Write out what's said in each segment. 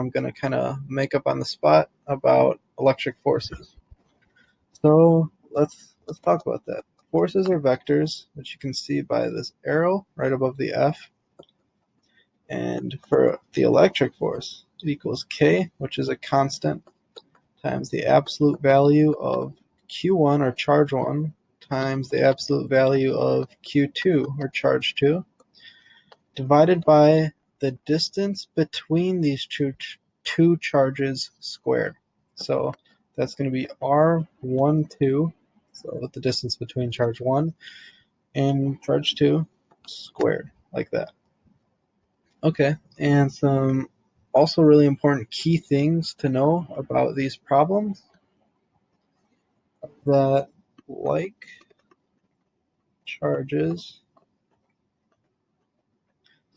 I'm going to kind of make up on the spot about electric forces. So let's talk about that. Forces are vectors, which you can see by this arrow right above the F. And for the electric force, it equals K, which is a constant, times the absolute value of Q1, or charge 1, times the absolute value of Q2, or charge 2, divided by the distance between these two charges squared. So that's going to be R12, so the distance between charge 1 and charge 2 squared, like that. Okay, and some also really important key things to know about these problems, that like charges,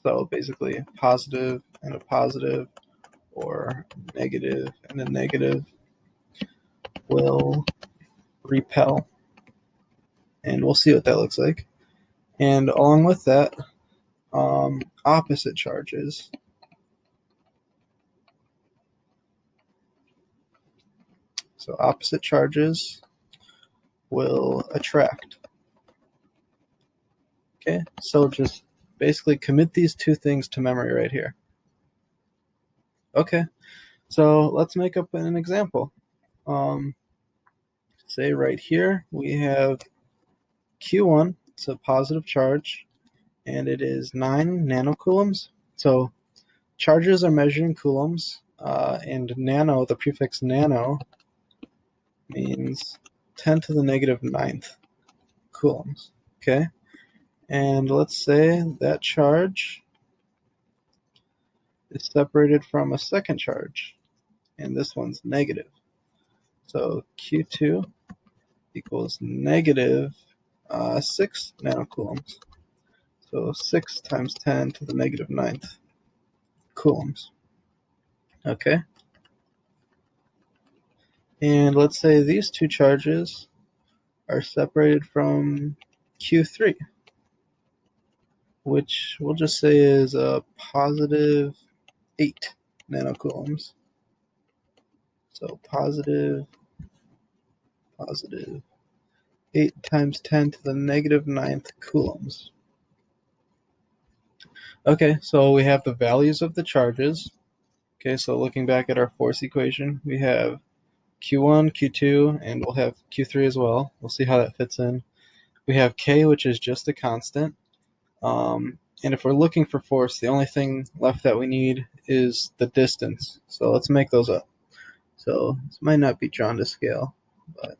so basically positive and a positive, or negative and a negative, will repel. And we'll see what that looks like. And along with that, opposite charges, so opposite charges will attract. Okay, so just basically commit these two things to memory right here. Okay, so let's make up an example. Say right here we have Q1, it's a positive charge, and it is 9 nanocoulombs. So charges are measured in coulombs, and nano, the prefix nano, means 10 to the negative 9th coulombs. Okay, and let's say that charge is separated from a second charge, and this one's negative. So Q2 equals negative 6 nanocoulombs. So 6 times 10 to the negative 9th coulombs. Okay. And let's say these two charges are separated from Q3, which we'll just say is a positive 8 nanocoulombs. So positive 8 times 10 to the negative 9th coulombs. Okay, so we have the values of the charges. Okay, so looking back at our force equation, we have Q1, Q2, and we'll have Q3 as well. We'll see how that fits in. We have K, which is just a constant. And if we're looking for force, the only thing left that we need is the distance. So let's make those up. So this might not be drawn to scale, but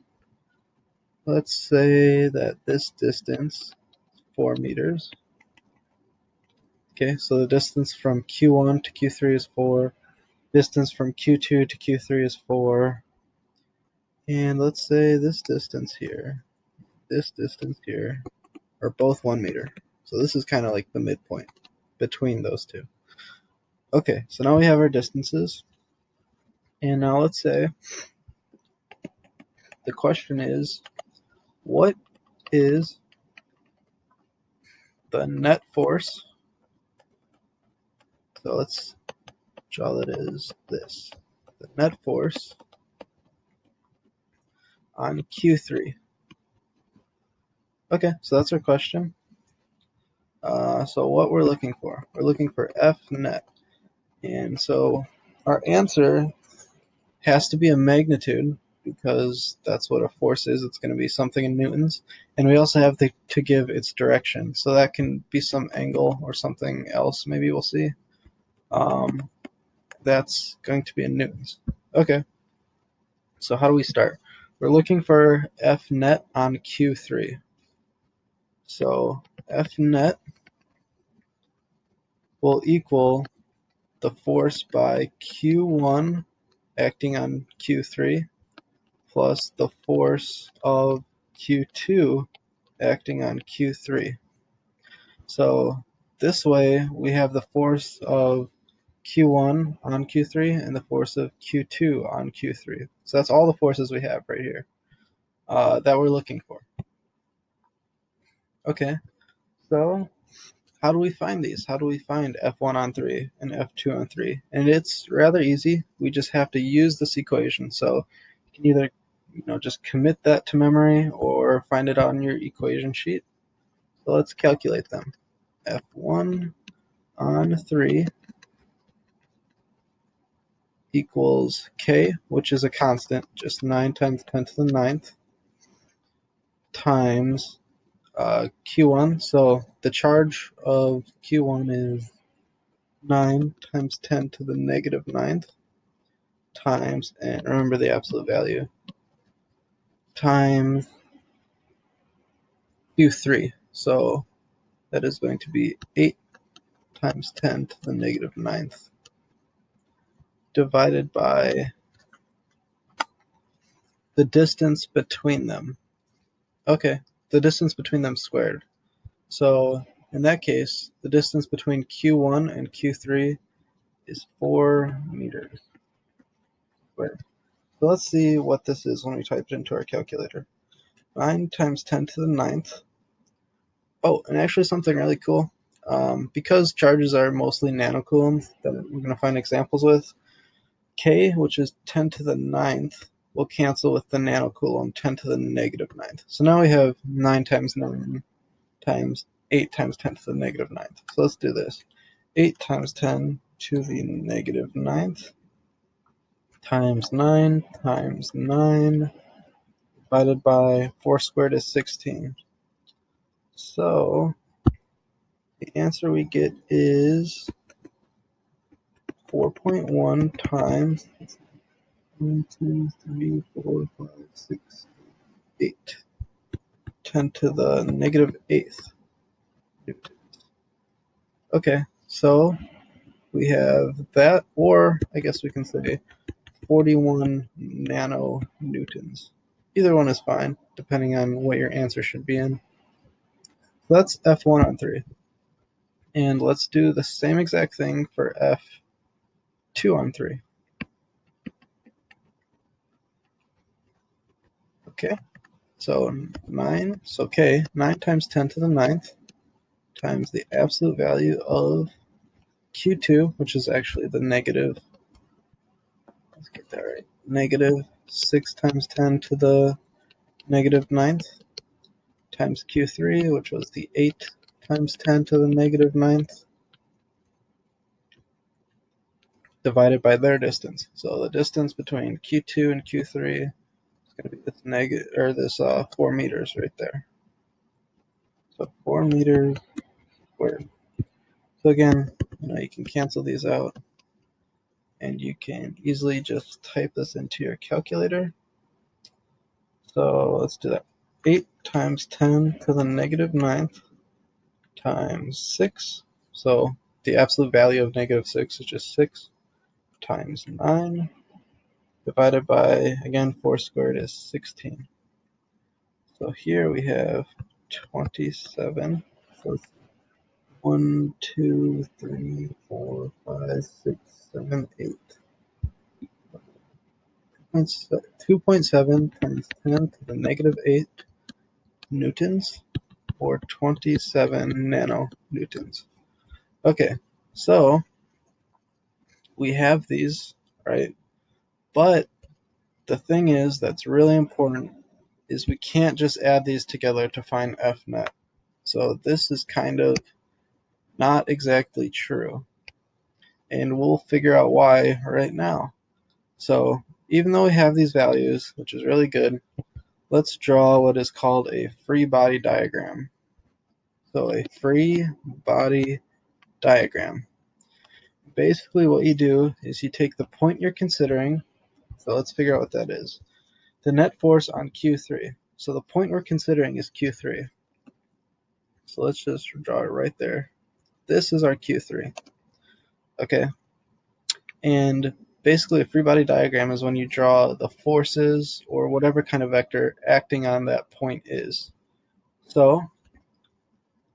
let's say that this distance is 4 meters. Okay, so the distance from Q1 to Q3 is 4. Distance from Q2 to Q3 is 4. And let's say this distance here are both 1 meter. So this is kind of like the midpoint between those two. Okay, so now we have our distances. And now let's say the question is, what is the net force? So let's draw that as this. The net force on Q3. Okay, so that's our question. So what we're looking for F net. And so our answer has to be a magnitude, because that's what a force is. It's going to be something in newtons. And we also have to give its direction. So that can be some angle or something else, maybe we'll see. That's going to be in newtons. Okay, so how do we start? We're looking for F net on Q3. So F net will equal the force by Q1 acting on Q3 plus the force of Q2 acting on Q3. So this way we have the force of Q1 on Q3 and the force of Q2 on Q3. So that's all the forces we have right here that we're looking for. Okay, so how do we find these? How do we find F1 on 3 and F2 on 3? And it's rather easy. We just have to use this equation. So you can either just commit that to memory or find it on your equation sheet. So let's calculate them. F1 on 3 equals K, which is a constant, just 9 times 10 to the ninth, times Q1. So the charge of Q1 is 9 times 10 to the negative ninth times, and remember the absolute value, times Q3. So that is going to be 8 times 10 to the negative ninth divided by the distance between them. Okay, the distance between them squared. So in that case, the distance between Q1 and Q3 is 4 meters squared. So let's see what this is when we type it into our calculator. 9 times 10 to the ninth. Oh, and actually something really cool. Because charges are mostly nanocoulombs that we're going to find examples with, K, which is 10 to the ninth, will cancel with the nanocoulomb 10 to the negative ninth. So now we have 9 times 9 times 8 times 10 to the negative ninth. So let's do this. 8 times 10 to the negative ninth times 9 divided by 4 squared is 16. So the answer we get is 4.1 times 1, 2, 3, 4, 5, 6, 8. 10 to the negative eighth. Okay, so we have that, or I guess we can say 41 nanonewtons. Either one is fine, depending on what your answer should be in. So that's F1 on 3. And let's do the same exact thing for F2 on 3. Okay, so 9, so K, 9 times 10 to the ninth times the absolute value of Q2, which is actually the negative, let's get that right, negative 6 times 10 to the negative ninth times Q3, which was the 8 times 10 to the negative ninth, divided by their distance. So the distance between Q2 and Q3 is going to be this 4 meters right there. So 4 meters squared. So again, you can cancel these out, and you can easily just type this into your calculator. So let's do that. 8 times 10 to the negative ninth times 6. So the absolute value of negative 6 is just 6 times 9 divided by, again, 4 squared is 16. So here we have 27. So 1, 2, 3, 4, 5, 6, 7, 8. 2.7 times 10 to the negative 8 newtons, or 27 nanonewtons. Okay, so we have these, right? But the thing is that's really important is we can't just add these together to find F net. So this is kind of not exactly true. And we'll figure out why right now. So even though we have these values, which is really good, let's draw what is called a free body diagram. So a free body diagram. Basically what you do is you take the point you're considering. So let's figure out what that is. The net force on Q3. So the point we're considering is Q3. So let's just draw it right there. This is our Q3. Okay. And basically a free body diagram is when you draw the forces or whatever kind of vector acting on that point is. So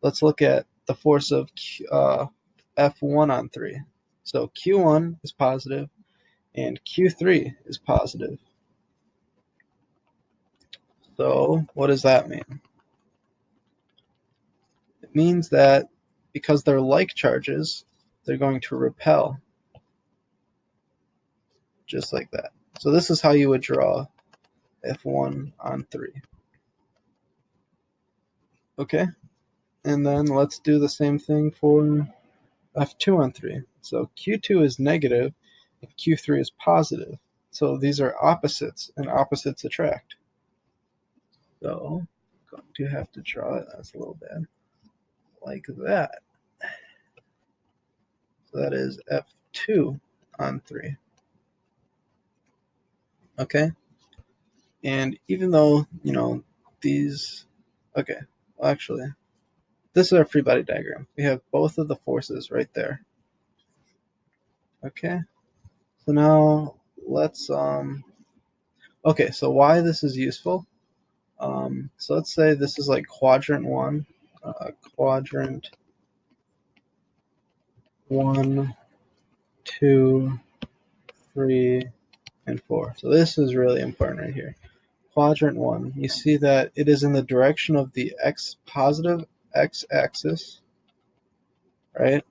let's look at the force of F1 on 3. So Q1 is positive and Q3 is positive. So what does that mean? It means that because they're like charges, they're going to repel, just like that. So this is how you would draw F1 on 3. Okay, and then let's do the same thing for F2 on 3. So Q2 is negative and Q3 is positive. So these are opposites, and opposites attract. So I'm going to have to draw it. That's a little bad. Like that. So that is F2 on 3. Okay? And even though, these... Okay, well, actually, this is our free body diagram. We have both of the forces right there. Okay? So now let's... Okay, so why this is useful? So let's say this is like quadrant 1. Quadrant 1, 2, 3, and 4. So this is really important right here. Quadrant 1, you see that it is in the direction of the positive x-axis, right?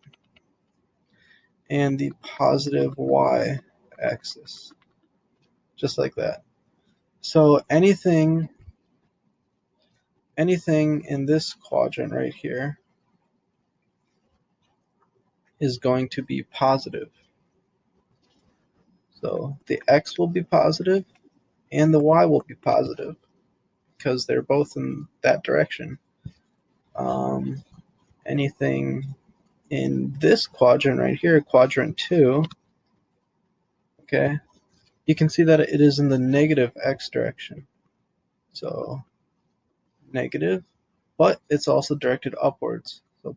And the positive y-axis, just like that. So anything in this quadrant right here is going to be positive. So the x will be positive and the y will be positive because they're both in that direction. Anything in this quadrant right here, quadrant 2, okay, you can see that it is in the negative x direction. So negative, but it's also directed upwards. So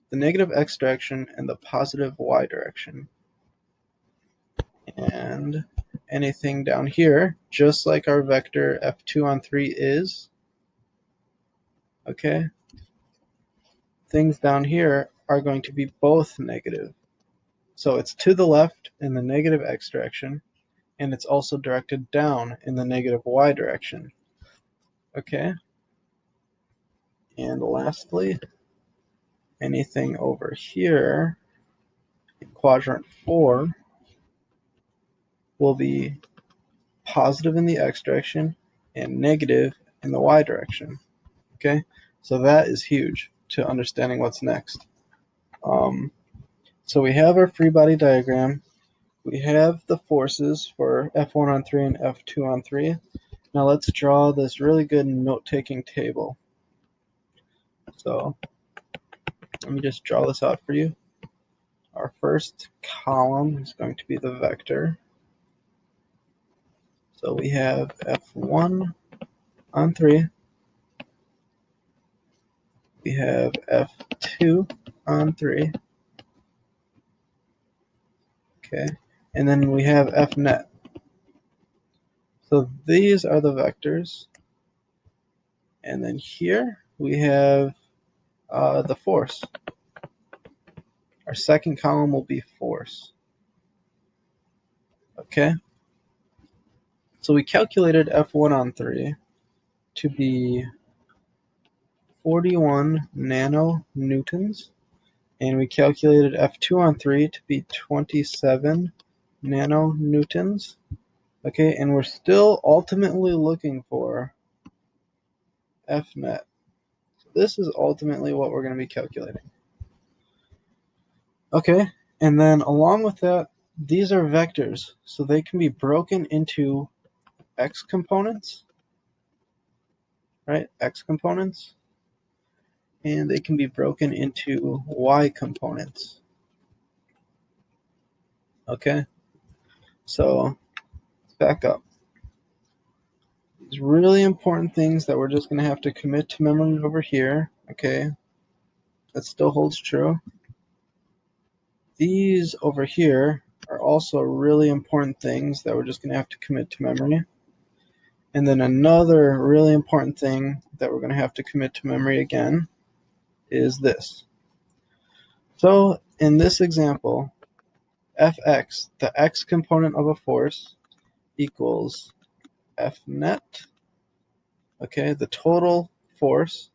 the negative x direction and the positive y direction. And anything down here, just like our vector F2 on 3 is, okay, things down here are going to be both negative. So it's to the left in the negative x direction, and it's also directed down in the negative y direction. Okay? And lastly, anything over here in quadrant 4 will be positive in the x direction and negative in the y direction. Okay? So that is huge to understanding what's next. So we have our free body diagram. We have the forces for F1 on 3 and F2 on 3. Now let's draw this really good note-taking table. So let me just draw this out for you. Our first column is going to be the vector. So we have F1 on 3. We have F2 on 3. Okay. And then we have F net. So these are the vectors. And then here we have the force. Our second column will be force. Okay. So we calculated F1 on 3 to be 41 nanonewtons, and we calculated F2 on 3 to be 27 nanonewtons. Okay, and we're still ultimately looking for F net. So this is ultimately what we're going to be calculating. Okay, and then along with that, these are vectors, so they can be broken into x components, right? X components. And they can be broken into y components. Okay, so let's back up. These really important things that we're just going to have to commit to memory over here. Okay, that still holds true. These over here are also really important things that we're just going to have to commit to memory. And then another really important thing that we're going to have to commit to memory again is this. So in this example, Fx, the x component of a force, equals F net, okay, the total force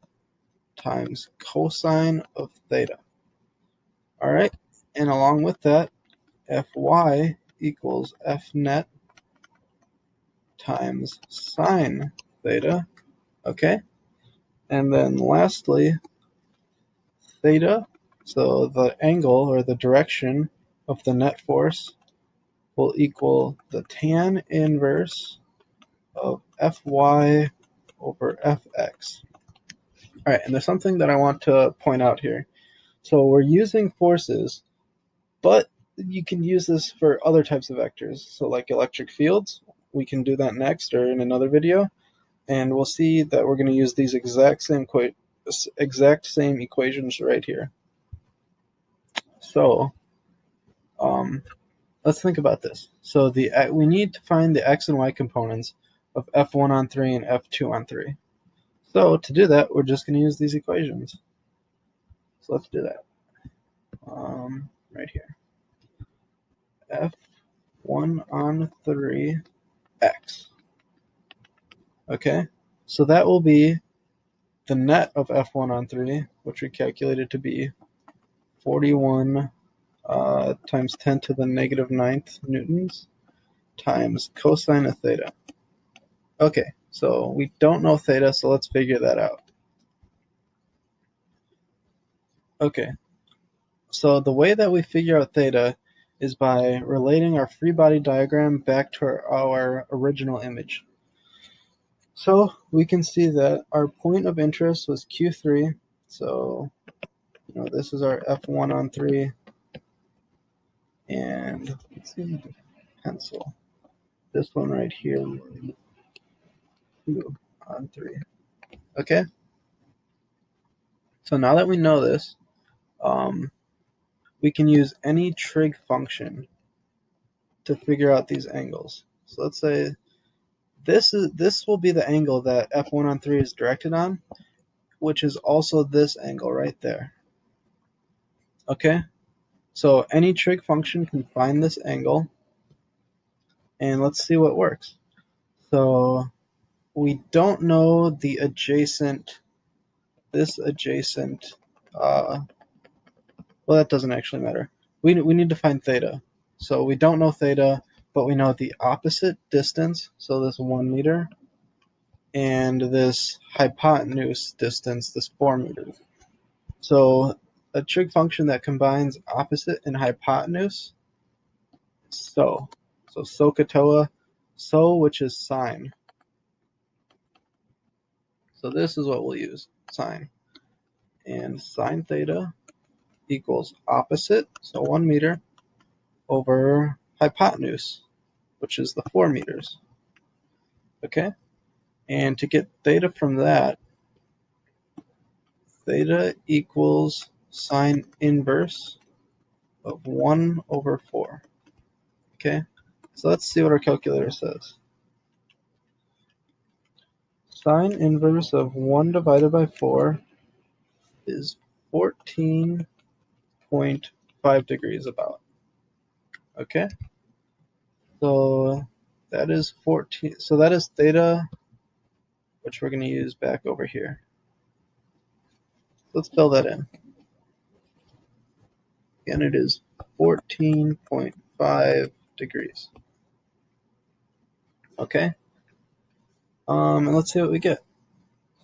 times cosine of theta. All right, and along with that, Fy equals F net times sine theta, okay? And then lastly, theta, so the angle or the direction of the net force will equal the tan inverse of Fy over Fx. All right, and there's something that I want to point out here. So we're using forces, but you can use this for other types of vectors. So like electric fields, we can do that next or in another video. And we'll see that we're going to use these exact same equations right here. So let's think about this. So we need to find the x and y components of F1 on 3 and F2 on 3. So to do that, we're just going to use these equations. So let's do that. Right here. F1 on 3 x. Okay, so that will be the net of F1 on 3, which we calculated to be 41 times 10 to the negative 9th newtons times cosine of theta. Okay, so we don't know theta, so let's figure that out. Okay, so the way that we figure out theta is by relating our free body diagram back to our original image. So we can see that our point of interest was Q3, so this is our F1 on 3, and let's see the pencil. This one right here, 2 on 3. Okay, so now that we know this, we can use any trig function to figure out these angles. So let's say this will be the angle that F1 on 3 is directed on, which is also this angle right there. Okay, so any trig function can find this angle, and let's see what works. So we don't know the adjacent, well, that doesn't actually matter. We need to find theta. So we don't know theta, but we know the opposite distance, so this 1 meter, and this hypotenuse distance, this 4 meters. So a trig function that combines opposite and hypotenuse, so SOHCAHTOA, which is sine. So this is what we'll use, sine. And sine theta equals opposite, so 1 meter, over hypotenuse, which is the 4 meters. Okay? And to get theta from that, theta equals sine inverse of 1 over 4. Okay? So let's see what our calculator says. Sine inverse of 1 divided by 4 is 14.5 degrees about. Okay? So that is 14. So that is theta, which we're going to use back over here. Let's fill that in. And it is 14.5 degrees. Okay? And let's see what we get.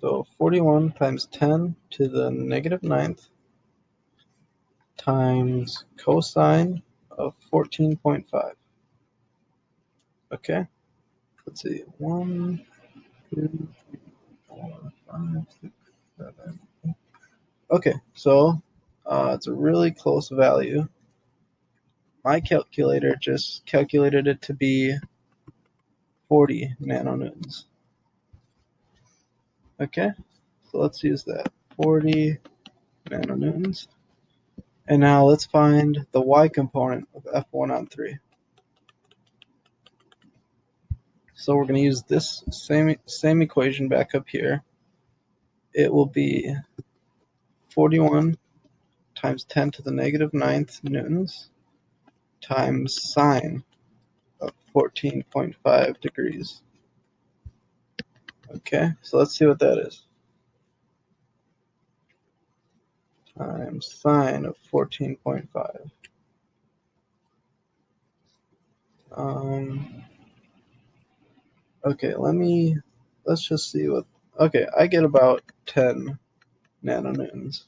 So 41 times 10 to the negative 9th times cosine of 14.5. Okay? Let's see. 1, 2, 3, 4, 5, 6, 7, 8. Okay, so it's a really close value. My calculator just calculated it to be 40 nanonewtons. Okay, so let's use that. 40 nanonewtons. And now let's find the y component of F1 on 3. So we're going to use this same equation back up here. It will be 41 times 10 to the negative 9th newtons times sine of 14.5 degrees. Okay, so let's see what that is. times sine of 14.5. Okay, let's just see what, okay, I get about 10 nanonewtons.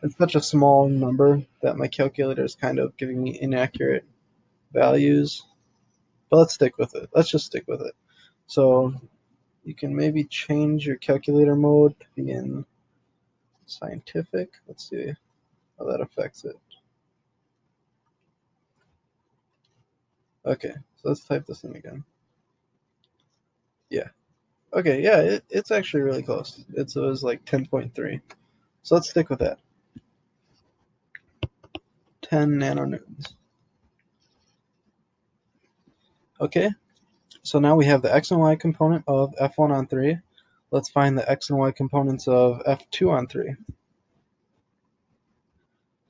It's such a small number that my calculator is kind of giving me inaccurate values, but let's stick with it. Let's just stick with it. So you can maybe change your calculator mode to be in scientific. Let's see how that affects it. Okay, so let's type this in again. Yeah. Okay, yeah, it's actually really close. It was like 10.3. So let's stick with that. 10 nanonewtons. Okay, so now we have the x and y component of F1 on 3. Let's find the x and y components of F2 on 3.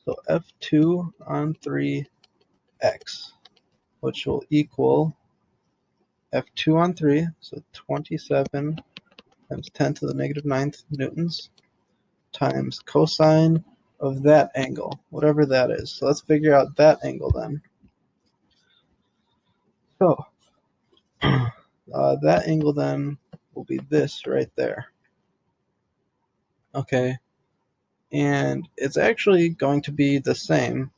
So F2 on 3x, which will equal F2 on 3, so 27 times 10 to the negative 9th newtons, times cosine of that angle, whatever that is. So let's figure out that angle then. So that angle then will be this right there. Okay, and it's actually going to be the same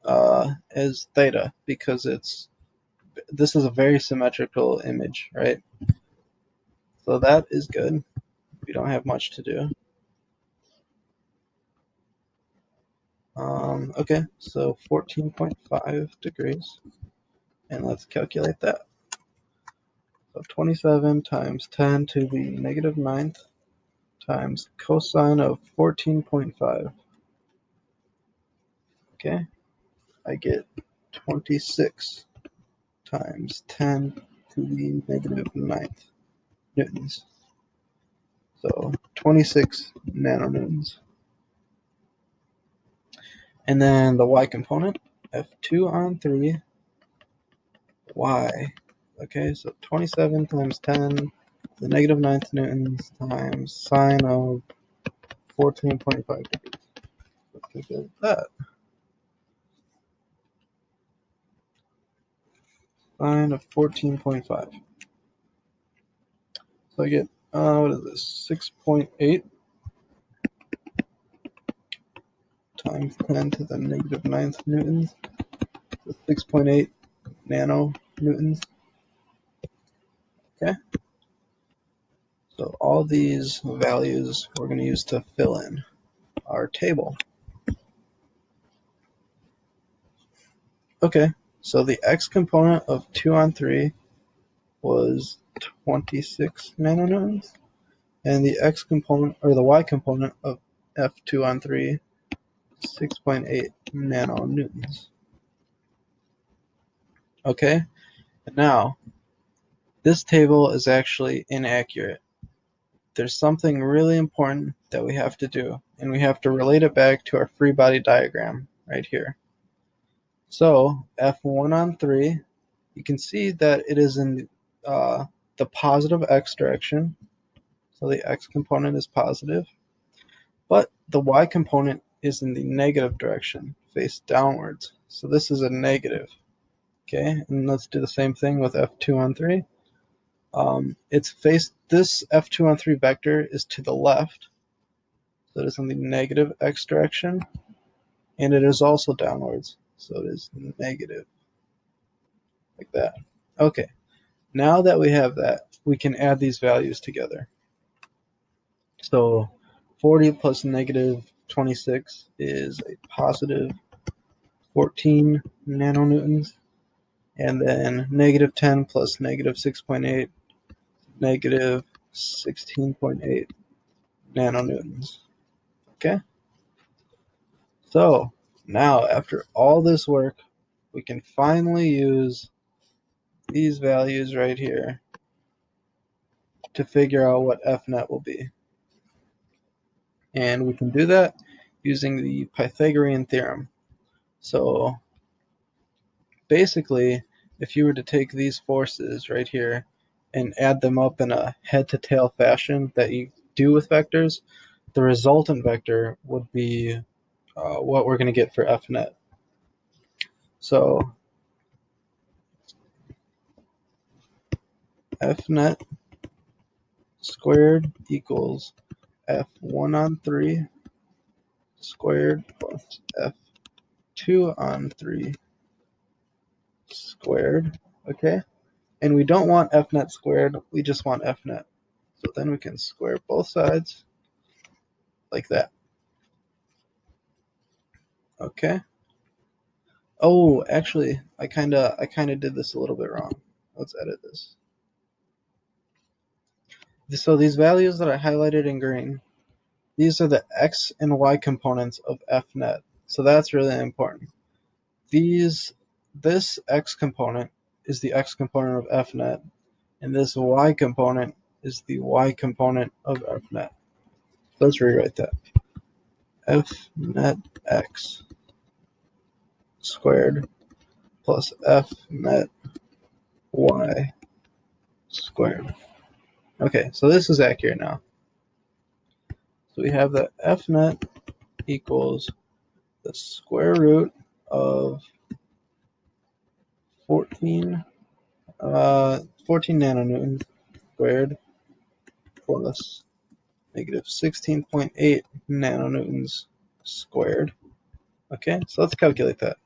as theta because this is a very symmetrical image, right? So that is good. We don't have much to do. Okay, so 14.5 degrees, and let's calculate that. So 27 times 10 to the negative 9th times cosine of 14.5. Okay, I get 26 times 10 to the negative 9th newtons. So 26 nanonewtons. And then the y component, F2 on 3, y. Okay, so 27 times 10 to the negative 9th newtons times sine of 14.5 degrees. Let's calculate that. Sine of 14.5. So I get, what is this, 6.8 times 10 to the negative 9th newtons. So 6.8 nanonewtons. Okay. So all these values we're going to use to fill in our table. Okay, so the x component of 2 on 3 was 26 nanonewtons, and the x component, or the y component of F2 on 3, 6.8 nanonewtons. Okay, and now this table is actually inaccurate. There's something really important that we have to do, and we have to relate it back to our free body diagram right here. So F1 on 3, you can see that it is in the positive x direction. So the x component is positive, but the y component is in the negative direction, face downwards. So this is a negative. Okay, and let's do the same thing with F2 on 3. This F2 on 3 vector is to the left, so it is in the negative x direction, and it is also downwards, so it is negative, like that. Okay, now that we have that, we can add these values together. So 40 plus negative 26 is a positive 14 nanonewtons, and then negative 10 plus negative 6.8, negative 16.8 nanonewtons. Okay? So now, after all this work, we can finally use these values right here to figure out what F net will be. And we can do that using the Pythagorean theorem. So basically, if you were to take these forces right here and add them up in a head-to-tail fashion that you do with vectors, the resultant vector would be what we're going to get for f net. So f net squared equals f1 on 3 squared plus f2 on 3 squared, okay? And we don't want f net squared, we just want f net. So then we can square both sides like that, okay? Oh, actually, I kinda did this a little bit wrong. Let's edit this. So these values that I highlighted in green, these are the x and y components of f net. So that's really important. This x component is the x component of f net, and this y component is the y component of f net. Let's rewrite that. F net x squared plus f net y squared. Okay, so this is accurate now. So we have that f net equals the square root of 14 nanonewtons squared plus negative 16.8 nanonewtons squared. Okay, so let's calculate that.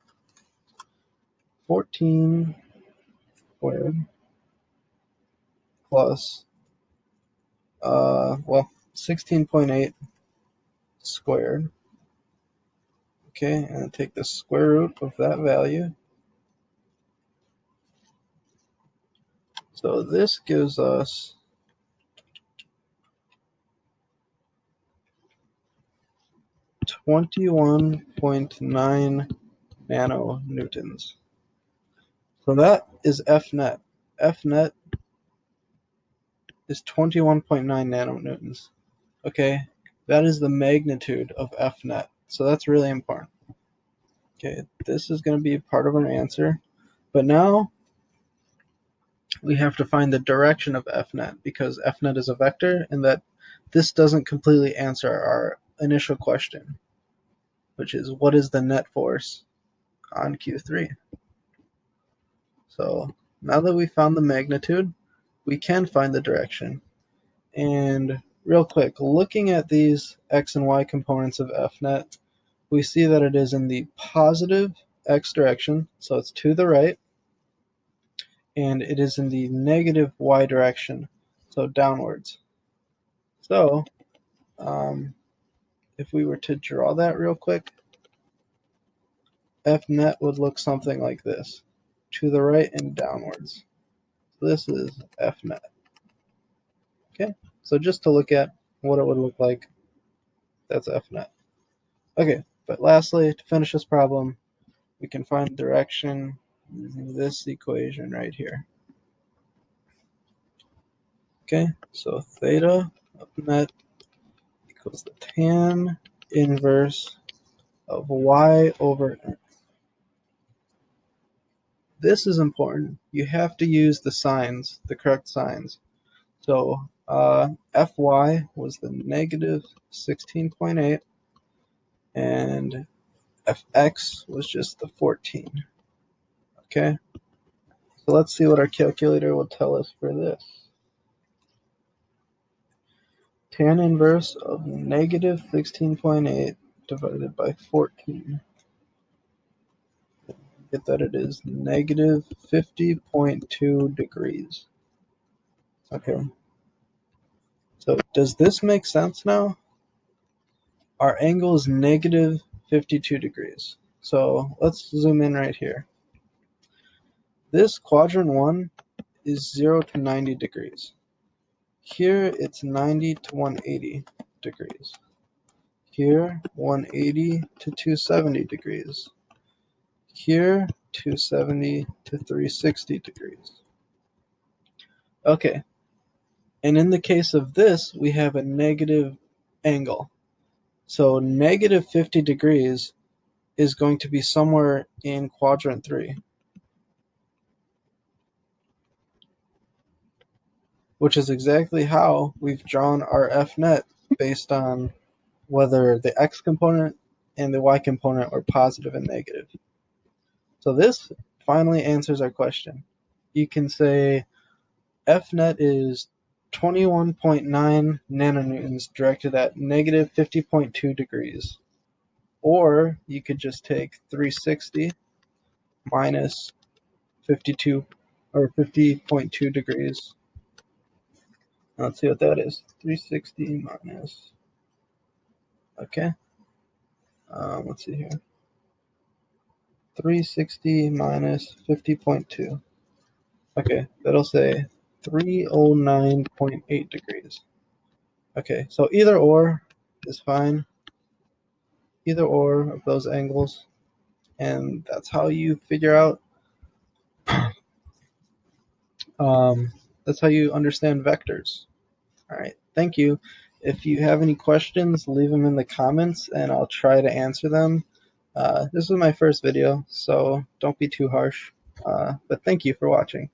14 squared plus, 16.8 squared. Okay, and take the square root of that value. So this gives us 21.9 nanonewtons. So that is F net. F net is 21.9 nanonewtons. Okay, that is the magnitude of F net. So that's really important. Okay, this is going to be part of our answer. But now we have to find the direction of F net because F net is a vector and that this doesn't completely answer our initial question, which is what is the net force on Q3? So now that we found the magnitude, we can find the direction. And real quick, looking at these x and y components of F net, we see that it is in the positive x direction, so it's to the right, and it is in the negative y direction, so downwards. So if we were to draw that real quick, F net would look something like this, to the right and downwards. So this is F net. Okay, so just to look at what it would look like, that's F net. Okay, but lastly, to finish this problem, we can find direction using this equation right here. Okay, so theta of net equals the tan inverse of y over x. This is important. You have to use the signs, the correct signs. So Fy was the negative 16.8 and Fx was just the 14. Okay, so let's see what our calculator will tell us for this. Tan inverse of negative 16.8 divided by 14. Get that it is negative 50.2 degrees. Okay. So does this make sense now? Our angle is negative 52 degrees. So let's zoom in right here. This quadrant 1 is 0 to 90 degrees. Here it's 90 to 180 degrees. Here 180 to 270 degrees. Here 270 to 360 degrees. Okay, and in the case of this, we have a negative angle. So negative 50 degrees is going to be somewhere in quadrant 3, which is exactly how we've drawn our F net based on whether the x component and the y component are positive and negative. So this finally answers our question. You can say F net is 21.9 nanonewtons directed at negative 50.2 degrees. Or you could just take 360 minus 52 or 50.2 degrees. Let's see what that is. 360 minus, okay. Let's see here. 360 minus 50.2. Okay, that'll say 309.8 degrees. Okay, so either or is fine. Either or of those angles. And that's how you figure out, that's how you understand vectors. All right, thank you. If you have any questions, leave them in the comments and I'll try to answer them. This was my first video, so don't be too harsh. But thank you for watching.